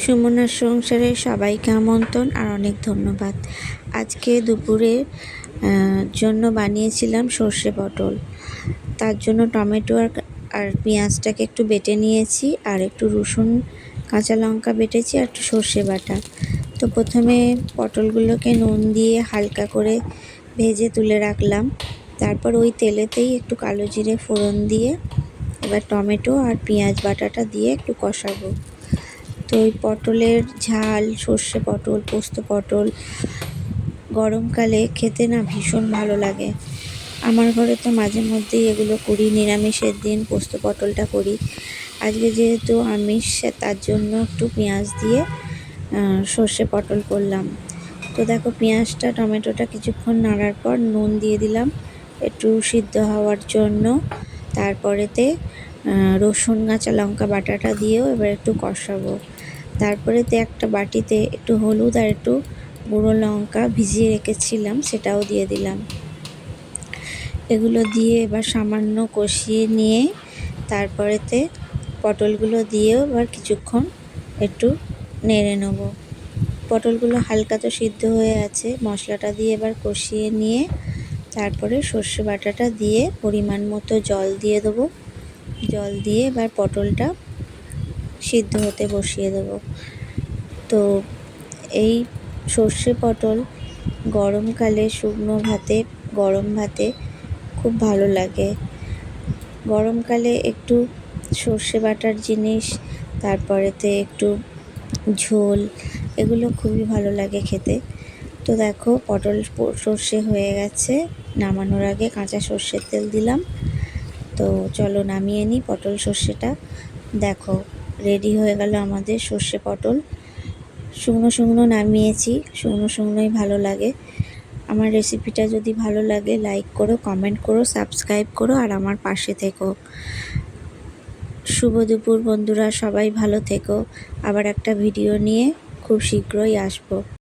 সুমনার সংসারে সবাইকে আমন্ত্রণ আর অনেক ধন্যবাদ। আজকে দুপুরের জন্য বানিয়েছিলাম সর্ষে পটল। তার জন্য টমেটো আর পেঁয়াজটাকে একটু বেটে নিয়েছি, আর একটু রসুন কাঁচা লঙ্কা বেটেছি, আর একটু সর্ষে বাটা। তো প্রথমে পটলগুলোকে নুন দিয়ে হালকা করে ভেজে তুলে রাখলাম। তারপর ওই তেলেতেই একটু কালো জিরে ফোড়ন দিয়ে এবার টমেটো আর পেঁয়াজ বাটাটা দিয়ে একটু কষাবো। তো ওই পটলের ঝাল, সর্ষে পটল, পোস্ত পটল গরমকালে খেতে না ভীষণ ভালো লাগে। আমার ঘরে তো মাঝে মধ্যেই এগুলো করি, নিরামিষের দিন পোস্ত পটলটা করি। আজকে যেহেতু আমিষ, তার জন্য একটু পেঁয়াজ দিয়ে সর্ষে পটল করলাম। তো দেখো, পেঁয়াজটা টমেটোটা কিছুক্ষণ নাড়ার পর নুন দিয়ে দিলাম একটু সিদ্ধ হওয়ার জন্য। তারপরেতে রসুন কাঁচা লঙ্কা বাটাটা দিয়েও এবার একটু কষাবো। তারপরেতে একটা বাটিতে একটু হলুদ আর একটু গুঁড়ো লঙ্কা ভিজিয়ে রেখেছিলাম, সেটাও দিয়ে দিলাম। এগুলো দিয়ে এবার সামান্য কষিয়ে নিয়ে তারপরেতে পটলগুলো দিয়েও এবার কিছুক্ষণ একটু নেড়ে নেব। পটলগুলো হালকা তো সিদ্ধ হয়ে আছে, মশলাটা দিয়ে এবার কষিয়ে নিয়ে তারপরে সর্ষে বাটাটা দিয়ে পরিমাণ মতো জল দিয়ে দেবো। জল দিয়ে এবার পটলটা সিদ্ধ হতে বসিয়ে দেবো। তো এই সর্ষে পটল গরমকালে শুকনো ভাতে, গরম ভাতে খুব ভালো লাগে। গরমকালে একটু সর্ষে বাটার জিনিস, তারপরেতে একটু ঝোল, এগুলো খুবই ভালো লাগে খেতে। তো দেখো, পটল সর্ষে হয়ে গেছে। নামানোর আগে কাঁচা সর্ষের তেল দিলাম। তো চলো নামিয়ে নিই পটল সর্ষেটা। দেখো, রেডি হয়ে গেল আমাদের সর্ষে পটল। শুকনো শুকনো নামিয়েছি, শুকনো শুকনোই ভালো লাগে। আমার রেসিপিটা যদি ভালো লাগে লাইক করো, কমেন্ট করো, সাবস্ক্রাইব করো, আর আমার পাশে থেকো। শুভ দুপুর বন্ধুরা, সবাই ভালো থেকো। আবার একটা ভিডিও নিয়ে খুব শীঘ্রই আসবো।